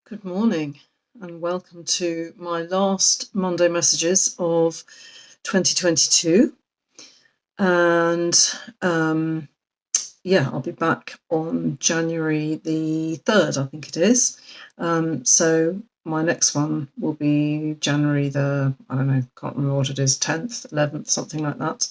Good morning and welcome to my last Monday messages of 2022. And I'll be back on January the 3rd, I think it is. So my next one will be January can't remember what it is, 10th, 11th, something like that.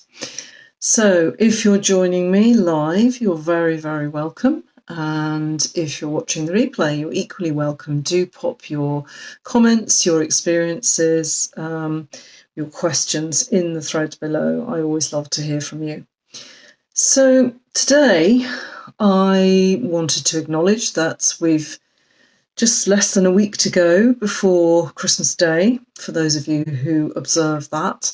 So if you're joining me live, you're very, very welcome. And if you're watching the replay, you're equally welcome. Do pop your comments, your experiences, your questions in the thread below. I always love to hear from you. So today I wanted to acknowledge that we've just less than a week to go before Christmas Day, for those of you who observe that.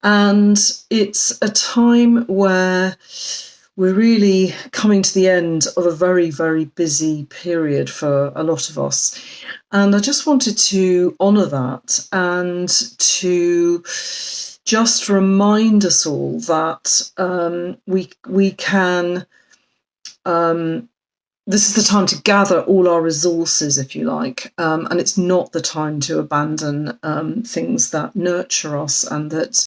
And it's a time where we're really coming to the end of a very, very busy period for a lot of us. And I just wanted to honour that and to just remind us all that we can... this is the time to gather all our resources, if you like, and it's not the time to abandon things that nurture us and that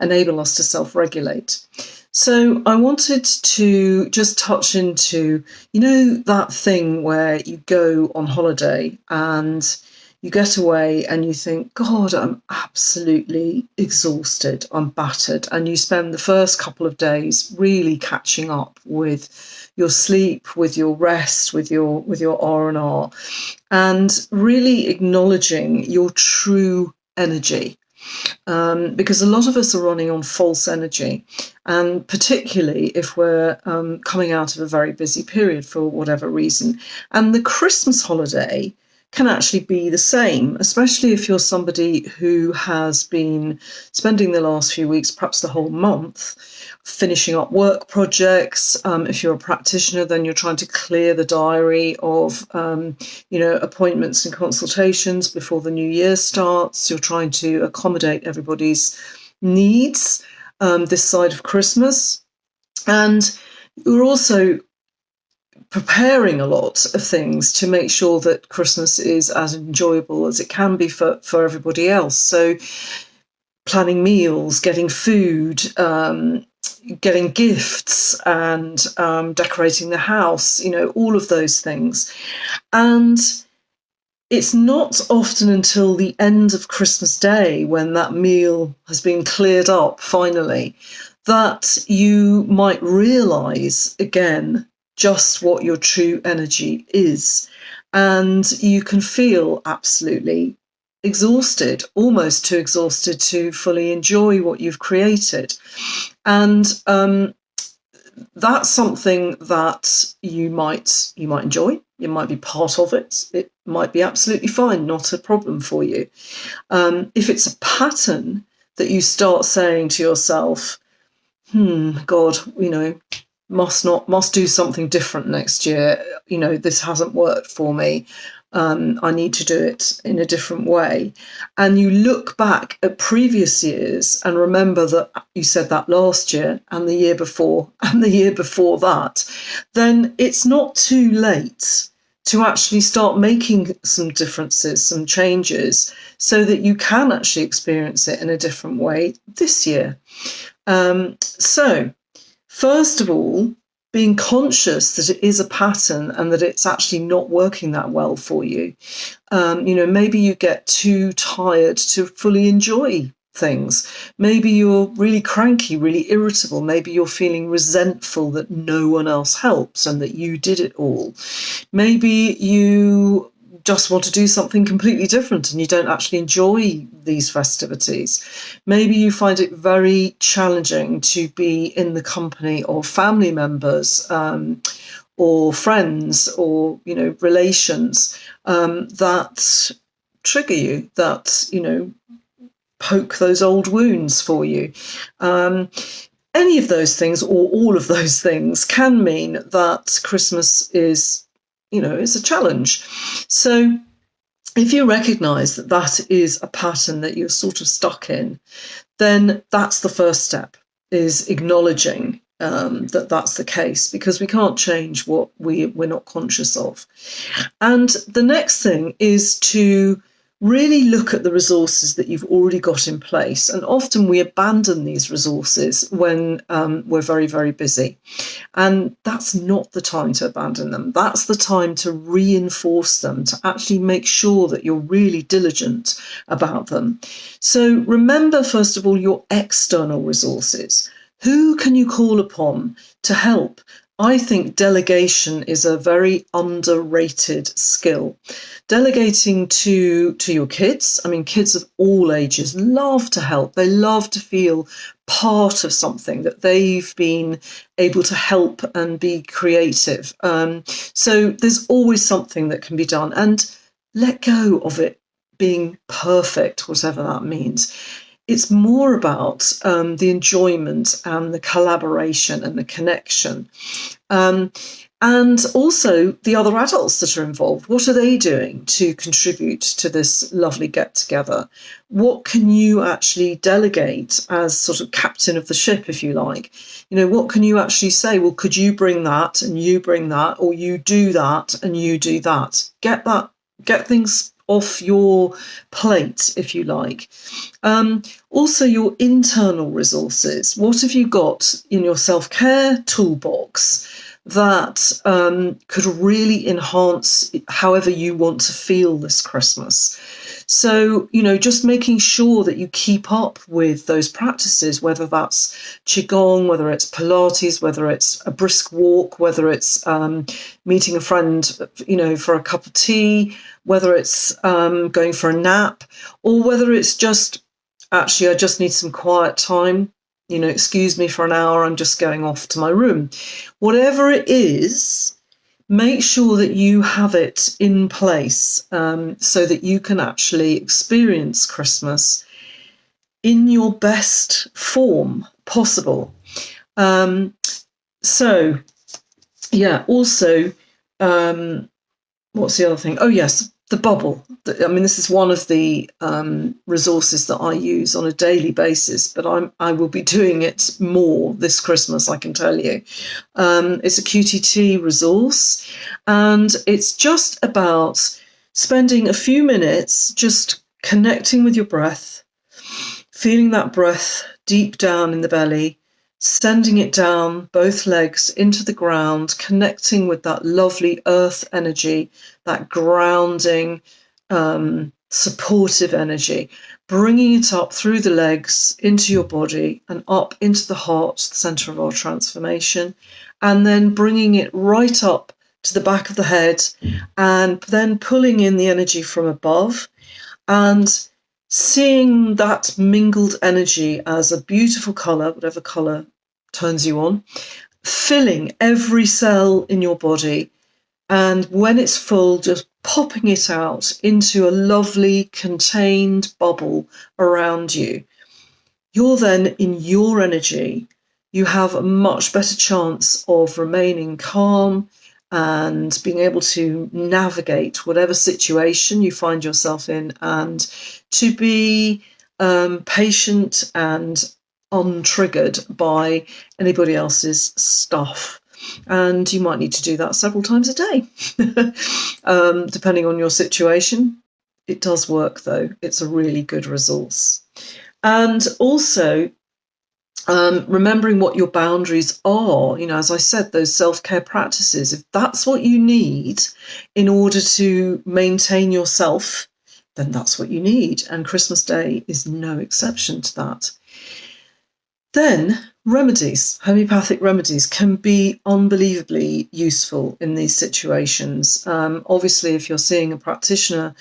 enable us to self-regulate. So I wanted to just touch into, that thing where you go on holiday and you get away and you think, God, I'm absolutely exhausted, I'm battered. And you spend the first couple of days really catching up with your sleep, with your rest, with your R&R, and really acknowledging your true energy. Because a lot of us are running on false energy, and particularly if we're coming out of a very busy period for whatever reason. And the Christmas holiday can actually be the same, especially if you're somebody who has been spending the last few weeks, perhaps the whole month, finishing up work projects. If you're a practitioner, then you're trying to clear the diary of, appointments and consultations before the new year starts. You're trying to accommodate everybody's needs this side of Christmas. And you're also preparing a lot of things to make sure that Christmas is as enjoyable as it can be for everybody else. So planning meals, getting food, getting gifts, and decorating the house, all of those things. And it's not often until the end of Christmas Day, when that meal has been cleared up finally, that you might realise again just what your true energy is. And you can feel absolutely exhausted, almost too exhausted to fully enjoy what you've created. And that's something that you might enjoy. You might be part of it. It might be absolutely fine, not a problem for you. If it's a pattern that you start saying to yourself, God, must do something different next year. This hasn't worked for me. I need to do it in a different way. And you look back at previous years and remember that you said that last year and the year before and the year before that, then it's not too late to actually start making some differences, some changes, so that you can actually experience it in a different way this year. So first of all, being conscious that it is a pattern and that it's actually not working that well for you. Maybe you get too tired to fully enjoy things. Maybe you're really cranky, really irritable. Maybe you're feeling resentful that no one else helps and that you did it all. Maybe you just want to do something completely different and you don't actually enjoy these festivities. Maybe you find it very challenging to be in the company of family members or friends or, relations that trigger you, that, poke those old wounds for you. Any of those things or all of those things can mean that Christmas is a challenge. So if you recognise that that is a pattern that you're sort of stuck in, then that's the first step, is acknowledging that's the case, because we can't change what we're not conscious of. And the next thing is to really look at the resources that you've already got in place. And often we abandon these resources when we're very, very busy. And that's not the time to abandon them. That's the time to reinforce them, to actually make sure that you're really diligent about them. So remember, first of all, your external resources. Who can you call upon to help? I think delegation is a very underrated skill. Delegating to your kids, I mean, kids of all ages love to help. They love to feel part of something, that they've been able to help and be creative. So there's always something that can be done, and let go of it being perfect, whatever that means. It's more about the enjoyment and the collaboration and the connection. And also the other adults that are involved. What are they doing to contribute to this lovely get-together? What can you actually delegate as sort of captain of the ship, if you like? What can you actually say? Well, could you bring that and you bring that, or you do that and you do that? Get things off your plate, if you like. Also, your internal resources. What have you got in your self-care toolbox that could really enhance however you want to feel this Christmas? So, just making sure that you keep up with those practices, whether that's Qigong, whether it's Pilates, whether it's a brisk walk, whether it's meeting a friend, for a cup of tea, whether it's going for a nap, or whether it's just, actually, I just need some quiet time. Excuse me for an hour, I'm just going off to my room. Whatever it is, make sure that you have it in place so that you can actually experience Christmas in your best form possible. Also, what's the other thing? Oh, yes, the bubble. This is one of the resources that I use on a daily basis, but I will be doing it more this Christmas, I can tell you. It's a QTT resource, and it's just about spending a few minutes just connecting with your breath, feeling that breath deep down in the belly, sending it down both legs into the ground, connecting with that lovely earth energy, that grounding, supportive energy, bringing it up through the legs into your body and up into the heart, the center of our transformation, and then bringing it right up to the back of the head, and then pulling in the energy from above and seeing that mingled energy as a beautiful colour, whatever colour turns you on, filling every cell in your body. And when it's full, just popping it out into a lovely contained bubble around you. You're then in your energy. You have a much better chance of remaining calm and being able to navigate whatever situation you find yourself in, and to be patient and untriggered by anybody else's stuff. And you might need to do that several times a day, depending on your situation. It does work, though. It's a really good resource. And also, remembering what your boundaries are, as I said, those self-care practices, if that's what you need in order to maintain yourself, then that's what you need. And Christmas Day is no exception to that. Then remedies, homeopathic remedies, can be unbelievably useful in these situations. Obviously, if you're seeing a practitioner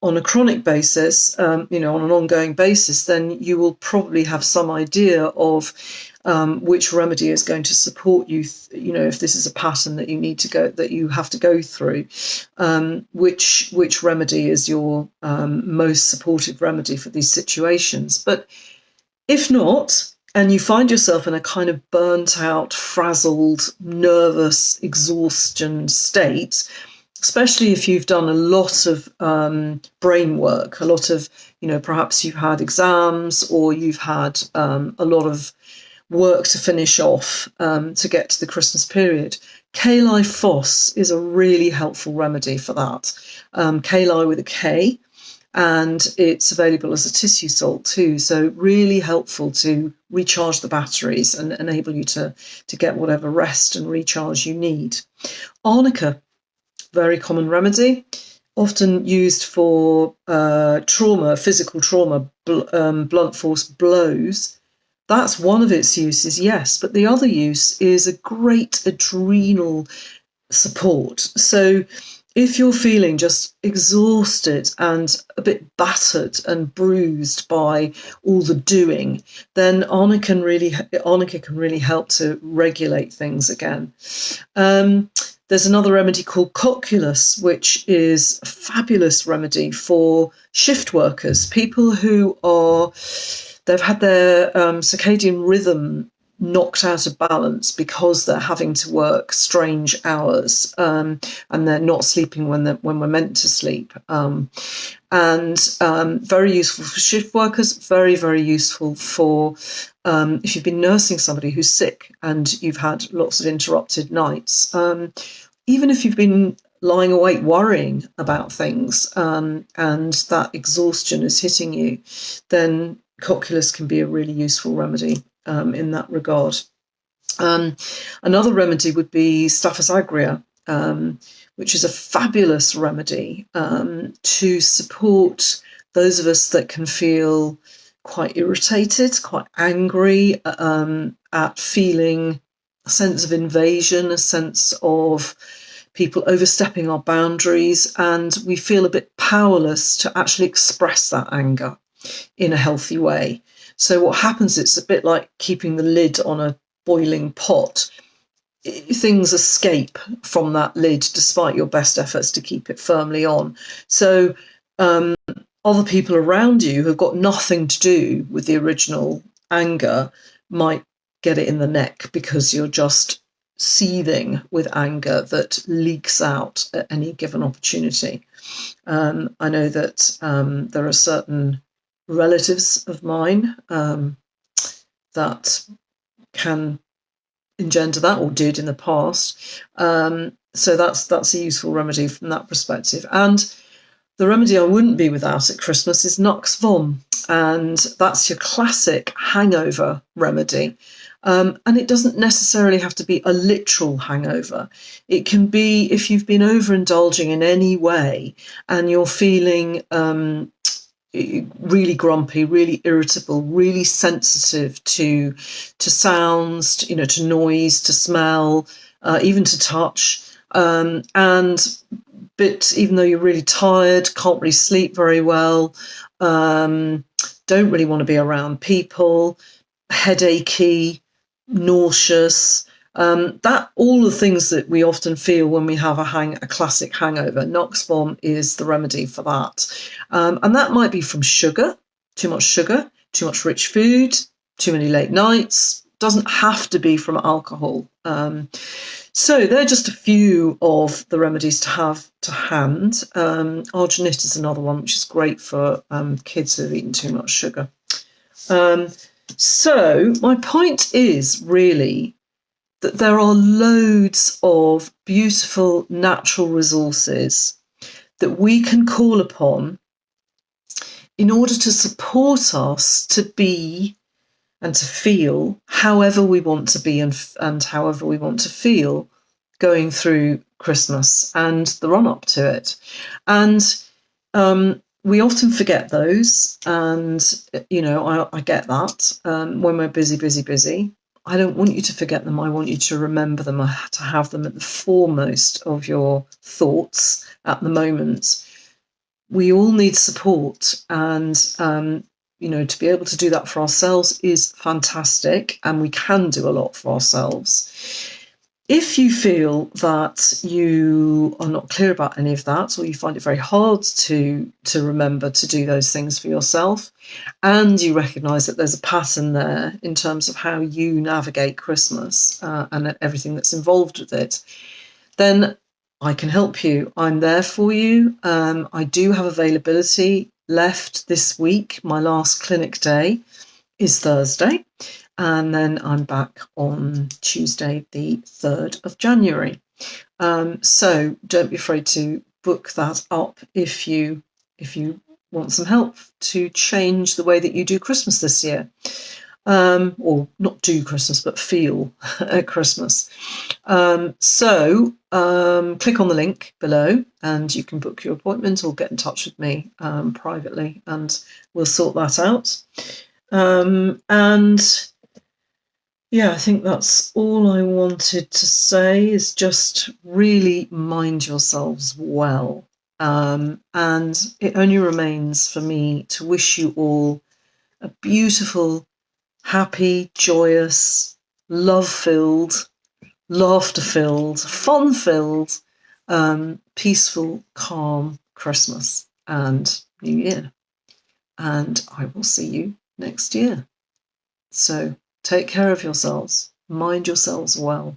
on a chronic basis, on an ongoing basis, then you will probably have some idea of which remedy is going to support you. If this is a pattern that you have to go through, which remedy is your most supportive remedy for these situations. But if not, and you find yourself in a kind of burnt out, frazzled, nervous exhaustion state, especially if you've done a lot of brain work, a lot of, perhaps you've had exams, or you've had a lot of work to finish off to get to the Christmas period. Kali Foss is a really helpful remedy for that. Kali with a K, and it's available as a tissue salt too. So really helpful to recharge the batteries and enable you to get whatever rest and recharge you need. Arnica, very common remedy, often used for trauma, physical trauma, blunt force blows. That's one of its uses, yes, but the other use is a great adrenal support. So if you're feeling just exhausted and a bit battered and bruised by all the doing, then arnica can really help to regulate things again. There's another remedy called cocculus, which is a fabulous remedy for shift workers, people who they've had their circadian rhythm knocked out of balance because they're having to work strange hours, and they're not sleeping when we're meant to sleep. Very useful for shift workers, very, very useful for if you've been nursing somebody who's sick and you've had lots of interrupted nights. Even if you've been lying awake worrying about things, and that exhaustion is hitting you, then cocculus can be a really useful remedy in that regard. Another remedy would be Staphylos aureus, which is a fabulous remedy to support those of us that can feel quite irritated, quite angry at feeling a sense of invasion, a sense of people overstepping our boundaries, and we feel a bit powerless to actually express that anger in a healthy way. So what happens, it's a bit like keeping the lid on a boiling pot. Things escape from that lid despite your best efforts to keep it firmly on. So other people around you who've got nothing to do with the original anger might get it in the neck because you're just seething with anger that leaks out at any given opportunity. I know that there are certain relatives of mine that can engender that, or did in the past. So that's a useful remedy from that perspective. And the remedy I wouldn't be without at Christmas is Nux Vom, and that's your classic hangover remedy. And it doesn't necessarily have to be a literal hangover. It can be if you've been overindulging in any way and you're feeling really grumpy, really irritable, really sensitive to sounds, to noise, to smell, even to touch. But even though you're really tired, can't really sleep very well, don't really want to be around people, headachy, nauseous, that all the things that we often feel when we have a classic hangover. Nux Vom is the remedy for that. And that might be from sugar, too much rich food, too many late nights. Doesn't have to be from alcohol. So they're just a few of the remedies to have to hand. Arginate is another one, which is great for kids who have eaten too much sugar. So my point is really that there are loads of beautiful natural resources that we can call upon in order to support us to be and to feel however we want to be and however we want to feel going through Christmas and the run-up to it. And we often forget those, and, I get that when we're busy. I don't want you to forget them. I want you to remember them, to have them at the foremost of your thoughts at the moment. We all need support, and, to be able to do that for ourselves is fantastic, and we can do a lot for ourselves. If you feel that you are not clear about any of that, or you find it very hard to remember to do those things for yourself, and you recognise that there's a pattern there in terms of how you navigate Christmas and everything that's involved with it, then I can help you. I'm there for you. I do have availability left this week. My last clinic day is Thursday. and then I'm back on Tuesday, the 3rd of January. So don't be afraid to book that up if you want some help to change the way that you do Christmas this year. Or not do Christmas, but feel at Christmas. So click on the link below and you can book your appointment or get in touch with me privately and we'll sort that out. And yeah, I think that's all I wanted to say, is just really mind yourselves well. And it only remains for me to wish you all a beautiful, happy, joyous, love-filled, laughter-filled, fun-filled, peaceful, calm Christmas and New Year. And I will see you next year. So take care of yourselves. Mind yourselves well.